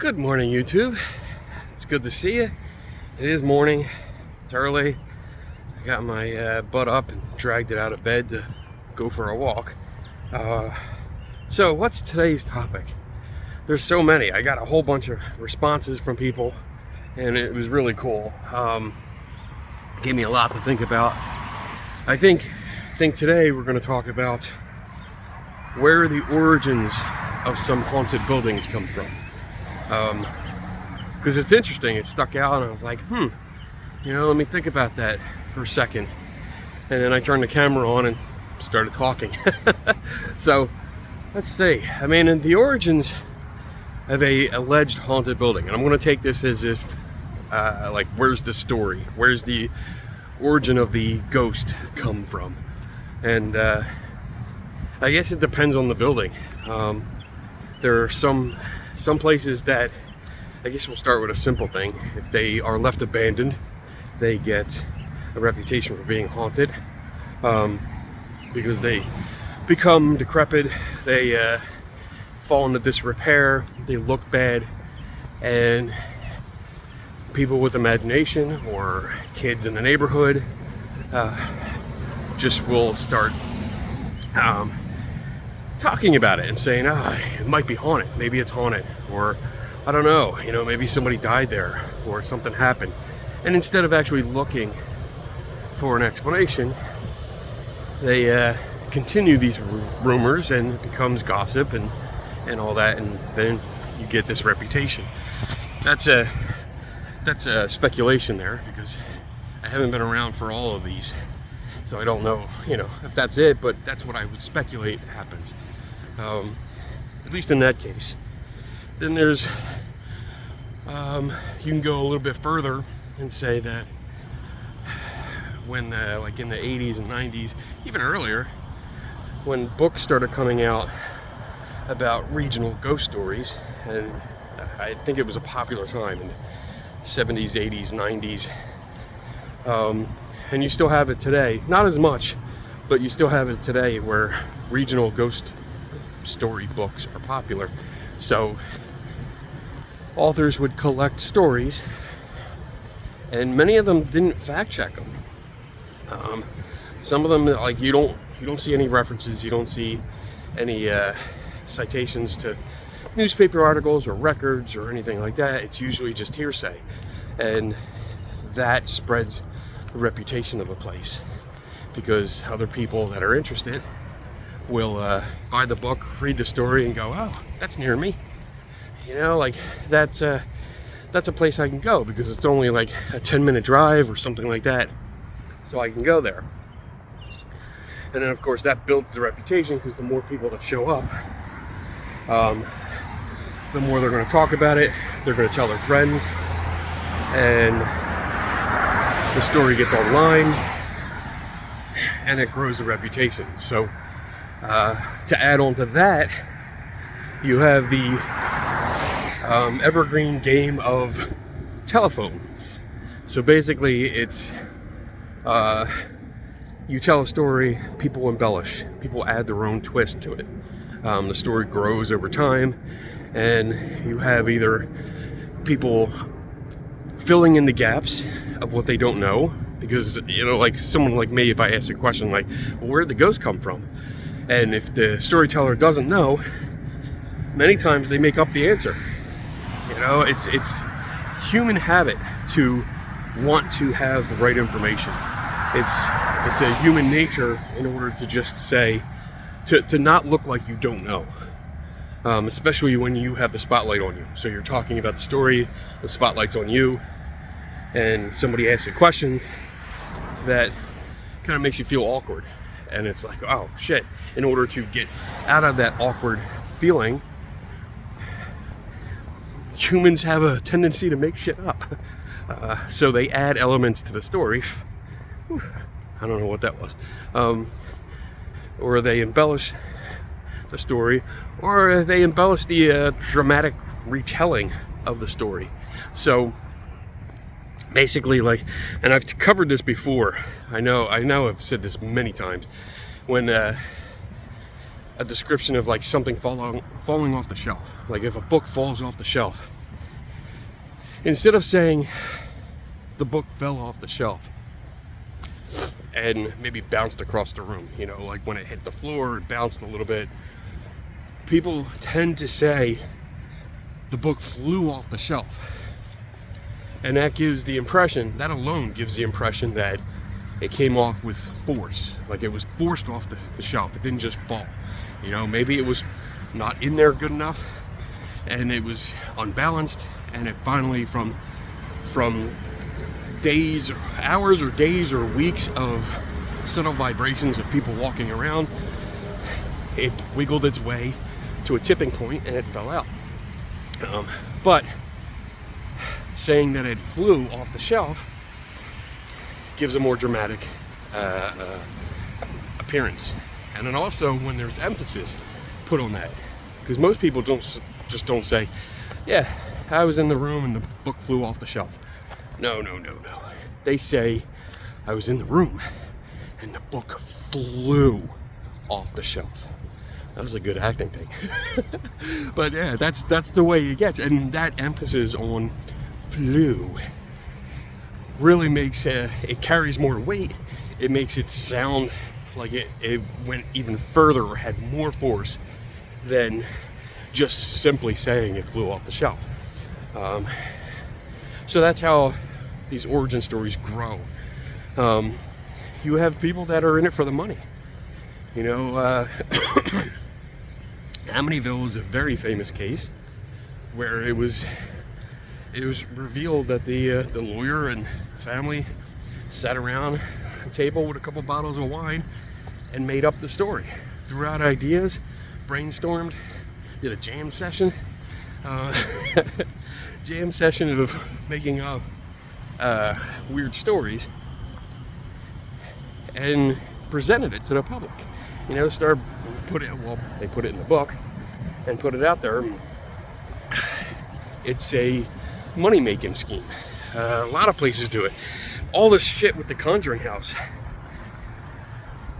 Good morning, YouTube. It's good to see you. It is morning. It's early. I got my butt up and dragged it out of bed to go for a walk. So what's today's topic? There's so many. I got a whole bunch of responses from people, and it was really cool. Gave me a lot to think about. I think today we're going to talk about where the origins of some haunted buildings come from. Because it's interesting. It stuck out, and I was like, let me think about that for a second. And then I turned the camera on and started talking. So let's see. I mean, in the origins of a alleged haunted building, and I'm going to take this as if where's the story? Where's the origin of the ghost come from? And I guess it depends on the building. There are some places that, I guess we'll start with a simple thing. If they are left abandoned, they get a reputation for being haunted, because they become decrepit, they fall into disrepair, they look bad, and people with imagination or kids in the neighborhood just will start talking about it and saying, it might be haunted, maybe it's haunted, or I don't know, maybe somebody died there or something happened. And instead of actually looking for an explanation, they continue these rumors, and it becomes gossip and all that, and then you get this reputation. That's a speculation there, because I haven't been around for all of these, so I don't know, if that's it, but that's what I would speculate happens. At least in that case. Then there's, you can go a little bit further and say that when, like in the 80s and 90s, even earlier, when books started coming out about regional ghost stories, and I think it was a popular time in the 70s, 80s, 90s, and you still have it today, not as much, but you still have it today where regional ghost story books are popular. So authors would collect stories, and many of them didn't fact check them. Some of them, like, you don't see any references, you don't see any citations to newspaper articles or records or anything like that. It's usually just hearsay, and that spreads the reputation of a place, because other people that are interested will buy the book, read the story, and go, oh, that's near me. That's a place I can go, because it's only like a 10-minute drive or something like that, so I can go there. And then, of course, that builds the reputation, because the more people that show up, the more they're going to talk about it, they're going to tell their friends, and the story gets online, and it grows the reputation. So to add on to that, you have the evergreen game of telephone. So basically, it's you tell a story, people embellish, people add their own twist to it. The story grows over time, and you have either people filling in the gaps of what they don't know, because like someone like me, if I ask a question like, well, where did the ghost come from? And if the storyteller doesn't know, many times they make up the answer. It's human habit to want to have the right information. It's a human nature in order to just say, to not look like you don't know. Especially when you have the spotlight on you. So you're talking about the story, the spotlight's on you, and somebody asks a question that kind of makes you feel awkward. And it's like, oh shit, in order to get out of that awkward feeling, humans have a tendency to make shit up. So they add elements to the story. I don't know what that was. Or they embellish the story, or they embellish the dramatic retelling of the story. So basically, and I've covered this before. I know I've said this many times. When a description of like something falling off the shelf, like if a book falls off the shelf, instead of saying the book fell off the shelf and maybe bounced across the room, you know, like when it hit the floor, it bounced a little bit. People tend to say the book flew off the shelf. And that gives the impression, that alone gives the impression that it came off with force. Like it was forced off the shelf. It didn't just fall. You know, maybe it was not in there good enough and it was unbalanced, and it finally, from days, or hours or days or weeks of subtle vibrations of people walking around, it wiggled its way to a tipping point and it fell out. But saying that it flew off the shelf gives a more dramatic appearance. And then also when there's emphasis put on that, because most people don't say, yeah, I was in the room and the book flew off the shelf. No. They say, I was in the room and the book flew off the shelf. That was a good acting thing. But yeah, that's the way it gets. And that emphasis on flew really makes it carries more weight. It makes it sound like it went even further or had more force than just simply saying it flew off the shelf. So that's how these origin stories grow. You have people that are in it for the money. You know, Amityville is a very famous case where it was revealed that the lawyer and family sat around a table with a couple bottles of wine and made up the story, threw out ideas, brainstormed, did a jam session of making up weird stories, and presented it to the public. You know, they put it in the book and put it out there. It's a money-making scheme. A lot of places do it. All this shit with the Conjuring house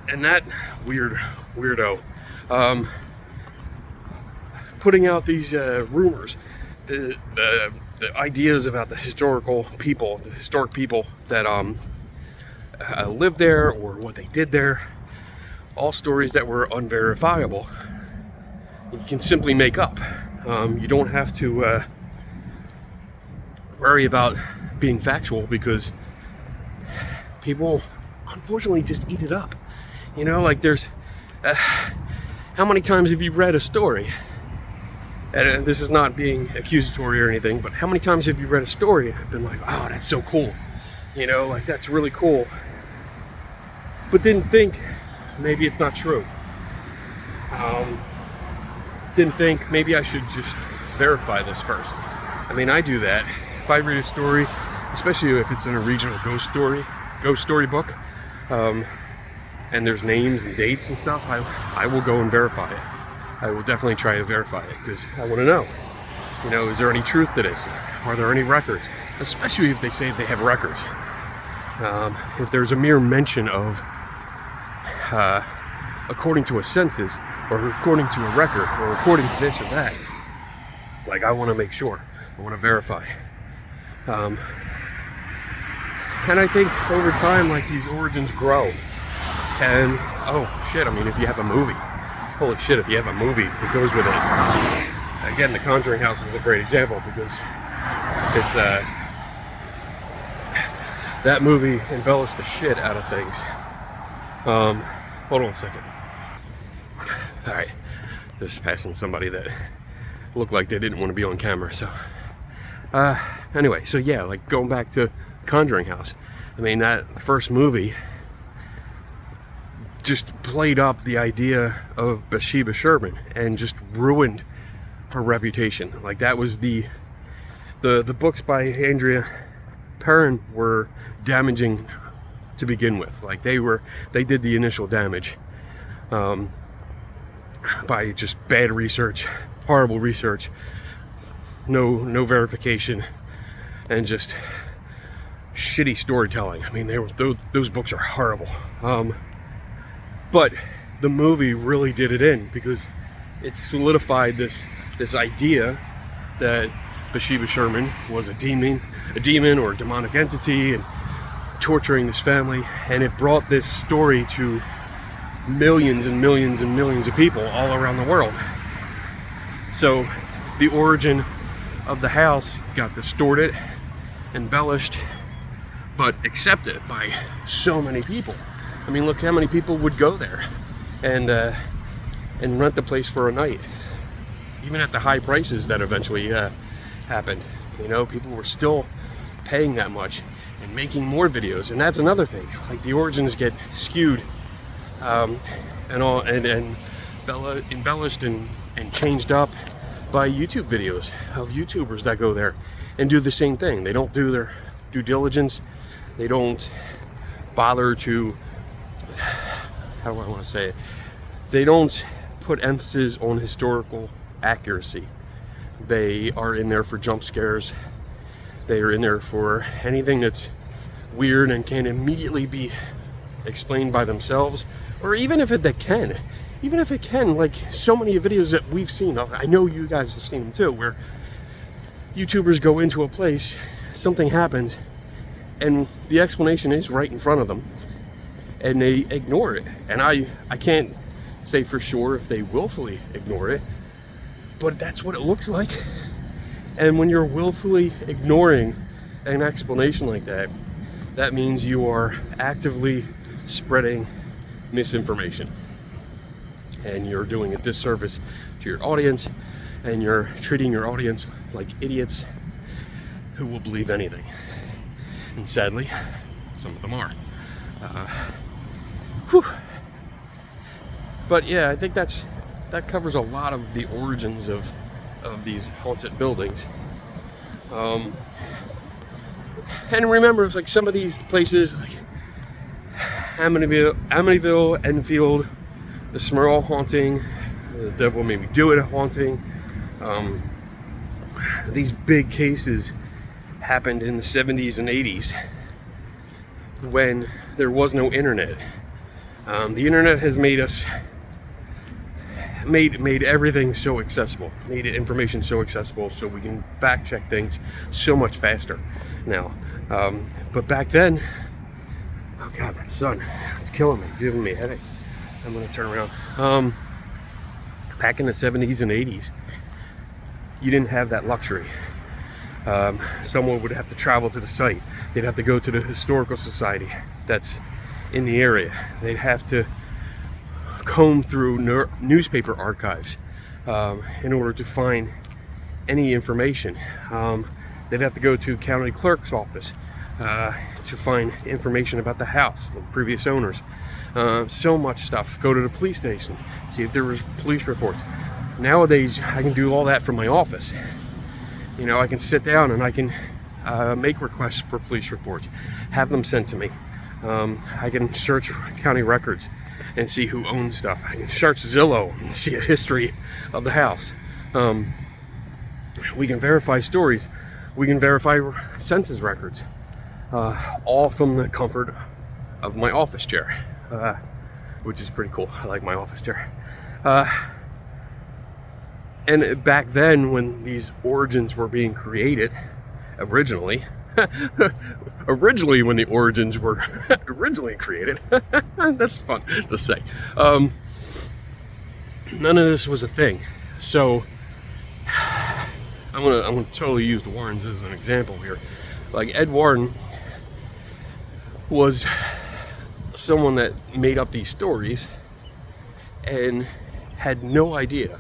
and that weirdo putting out these rumors, the ideas about the historic people that lived there or what they did there, all stories that were unverifiable. You can simply make up. You don't have to worry about being factual, because people unfortunately just eat it up. You know, like there's how many times have you read a story, and this is not being accusatory or anything, but how many times have you read a story and been like, oh, that's so cool, you know, like that's really cool, but didn't think maybe it's not true. Didn't think maybe I should just verify this first. I mean, I do that. If I read a story, especially if it's in a regional ghost story book, and there's names and dates and stuff, I will go and verify it. I will definitely try to verify it, because I want to know, you know, is there any truth to this? Are there any records? Especially if they say they have records. If there's a mere mention of according to a census, or according to a record, or according to this or that, like, I want to make sure, I want to verify. And I think over time, like, these origins grow. And oh shit, I mean, if you have a movie, holy shit, if you have a movie that goes with it. Again, the Conjuring house is a great example, because it's that movie embellished the shit out of things. Hold on a second. Alright, just passing somebody that looked like they didn't want to be on camera, so anyway, so yeah, like, going back to Conjuring house, I mean, that first movie just played up the idea of Bathsheba Sherman and just ruined her reputation. Like, that was the books by Andrea Perron were damaging to begin with. Like, they did the initial damage by just bad research, horrible research, no verification, and just shitty storytelling. I mean, those books are horrible. But the movie really did it in, because it solidified this idea that Bathsheba Sherman was a demon or a demonic entity and torturing this family, and it brought this story to millions and millions and millions of people all around the world. So the origin of the house got distorted, embellished, but accepted by so many people. I mean, look how many people would go there and rent the place for a night, even at the high prices that eventually happened. You know, people were still paying that much and making more videos, and that's another thing. Like, the origins get skewed and embellished and changed up by YouTube videos of YouTubers that go there and do the same thing. They don't do their due diligence. They don't bother to, how do I want to say it? They don't put emphasis on historical accuracy. They are in there for jump scares. They are in there for anything that's weird and can immediately be explained by themselves, or even if it can, like so many videos that we've seen, I know you guys have seen them too, where YouTubers go into a place, something happens, and the explanation is right in front of them, and they ignore it. And I can't say for sure if they willfully ignore it, but that's what it looks like. And when you're willfully ignoring an explanation like that, that means you are actively spreading misinformation. And you're doing a disservice to your audience, and you're treating your audience like idiots who will believe anything. And sadly, some of them are. But yeah, I think that covers a lot of the origins of these haunted buildings. And remember, it's like some of these places, like Amityville, Enfield, the Smurl haunting, the Devil Made Me Do It haunting. These big cases happened in the 70s and 80s when there was no internet. The internet has made everything so accessible, made information so accessible, so we can fact check things so much faster now. But back then, oh God, that sun, it's killing me, giving me a headache. I'm gonna turn around. Back in the 70s and 80s, you didn't have that luxury. Someone would have to travel to the site. They'd have to go to the historical society that's in the area. They'd have to comb through newspaper archives in order to find any information. They'd have to go to county clerk's office to find information about the house, the previous owners. So much stuff. Go to the police station, see if there was police reports. Nowadays, I can do all that from my office. You know, I can sit down and I can make requests for police reports, have them sent to me. I can search county records and see who owns stuff. I can search Zillow and see a history of the house. We can verify stories. We can verify census records, all from the comfort of my office chair, which is pretty cool. I like my office chair. And back then, when these origins were being created, originally when the origins were originally created, that's fun to say. None of this was a thing. So I'm gonna totally use the Warrens as an example here. Like, Ed Warren was someone that made up these stories and had no idea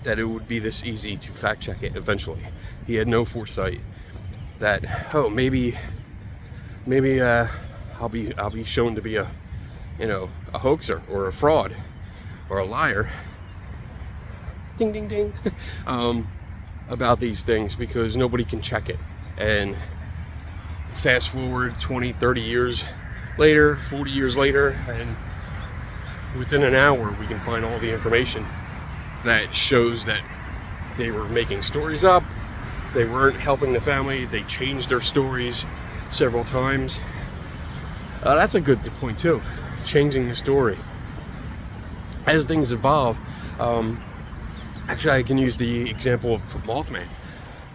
that it would be this easy to fact check it eventually. He had no foresight that, oh, maybe I'll be shown to be a hoaxer or a fraud or a liar. Ding ding ding. About these things, because nobody can check it. And fast forward 20, 30 years later, 40 years later, and within an hour we can find all the information that shows that they were making stories up, they weren't helping the family, they changed their stories several times. That's a good point too, changing the story. As things evolve, actually I can use the example of Mothman.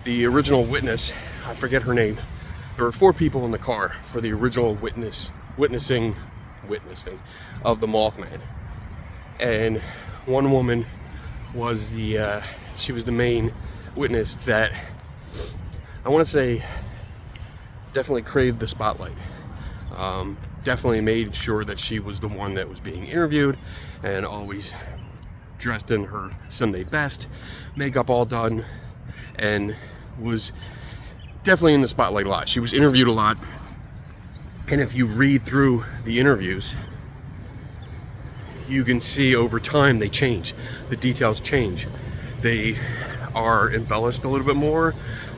the original witness, I forget her name. There were 4 people in the car for the original witnessing of the Mothman, and one woman was she was the main witness that I want to say definitely craved the spotlight. Definitely made sure that she was the one that was being interviewed, and always dressed in her Sunday best, makeup all done, and was definitely in the spotlight a lot. She was interviewed a lot, and if you read through the interviews, you can see over time they change. The details change. They are embellished a little bit more.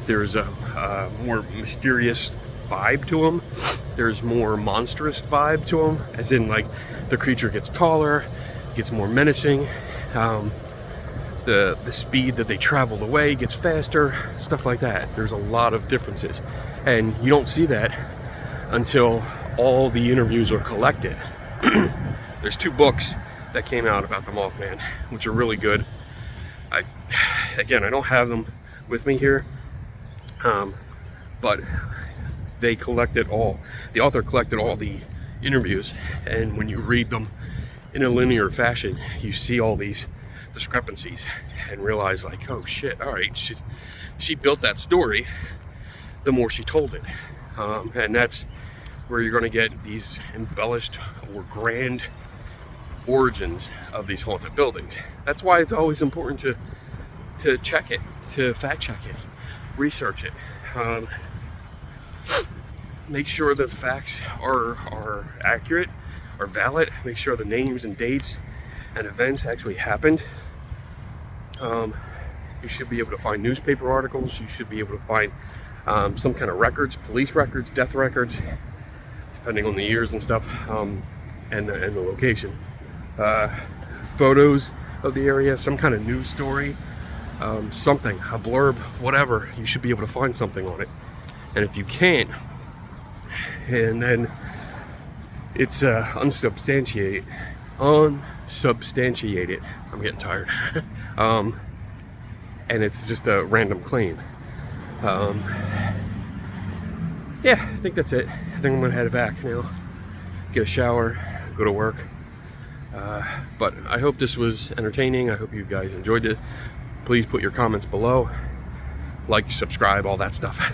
There's a more mysterious vibe to them. There's more monstrous vibe to them, as in like the creature gets taller, gets more menacing. The speed that they travel away gets faster, stuff like that. There's a lot of differences, and you don't see that until all the interviews are collected. There's 2 books that came out about the Mothman, which are really good. I don't have them with me here, but they collected all. The author collected all the interviews, and when you read them in a linear fashion, you see all these discrepancies and realize, like, oh shit, all right, she built that story the more she told it, and that's where you're going to get these embellished or grand origins of these haunted buildings. That's why it's always important to check it, to fact check it, research it, make sure that the facts are accurate, are valid, make sure the names and dates and events actually happened. You should be able to find newspaper articles, you should be able to find some kind of records, police records, death records, depending on the years and stuff, and the location. Photos of the area, some kind of news story, something, a blurb, whatever. You should be able to find something on it. And if you can't, and then it's unsubstantiated. I'm getting tired. And it's just a random claim. Yeah, I think that's it. I think I'm gonna head back now, get a shower, go to work. But I hope this was entertaining. I hope you guys enjoyed it. Please put your comments below. Like, subscribe, all that stuff.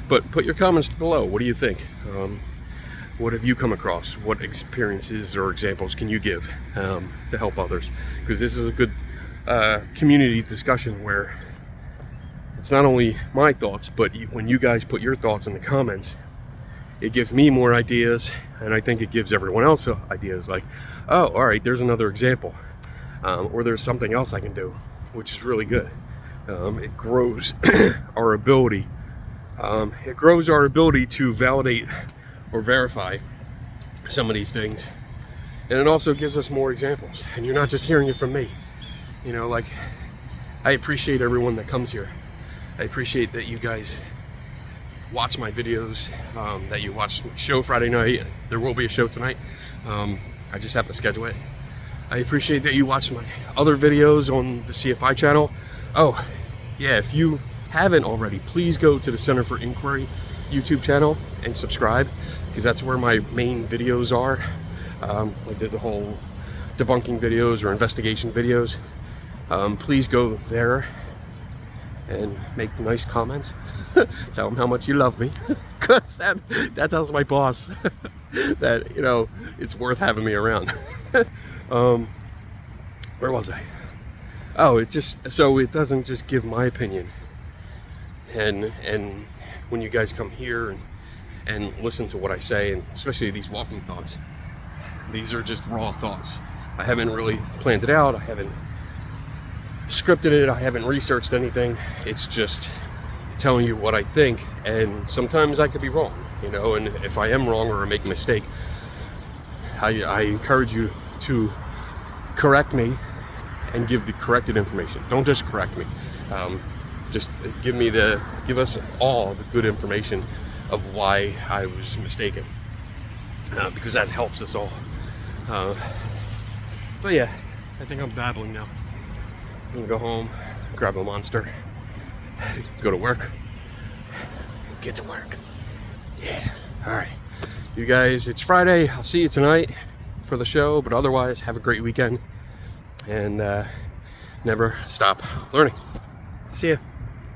But put your comments below. What do you think? What have you come across? What experiences or examples can you give to help others? Because this is a good community discussion where it's not only my thoughts, but when you guys put your thoughts in the comments, it gives me more ideas, and I think it gives everyone else ideas, like, oh, all right, there's another example, or there's something else I can do, which is really good. It grows our ability. It grows our ability to validate or verify some of these things, and it also gives us more examples. And you're not just hearing it from me. You know, like, I appreciate everyone that comes here. I appreciate that you guys watch my videos, that you watch the show Friday night. There will be a show tonight. I just have to schedule it. I appreciate that you watch my other videos on the CFI channel. Oh, yeah, if you haven't already, please go to the Center for Inquiry YouTube channel and subscribe, because that's where my main videos are. I did the whole debunking videos or investigation videos. Please go there and make nice comments. Tell them how much you love me, because that tells my boss that, you know, it's worth having me around. Where was I? Oh, it doesn't just give my opinion, and when you guys come here and listen to what I say, and especially these walking thoughts, these are just raw thoughts. I haven't really planned it out. I haven't scripted it. I haven't researched anything. It's just telling you what I think, and sometimes I could be wrong, you know, and if I am wrong or I make a mistake, I encourage you to correct me and give the corrected information. Don't just correct me. Just give us all the good information of why I was mistaken, because that helps us all. But yeah, I think I'm babbling now. I'm gonna go home, grab a Monster, go to work, get to work. Yeah. All right. You guys, it's Friday. I'll see you tonight for the show, but otherwise, have a great weekend and never stop learning. See ya.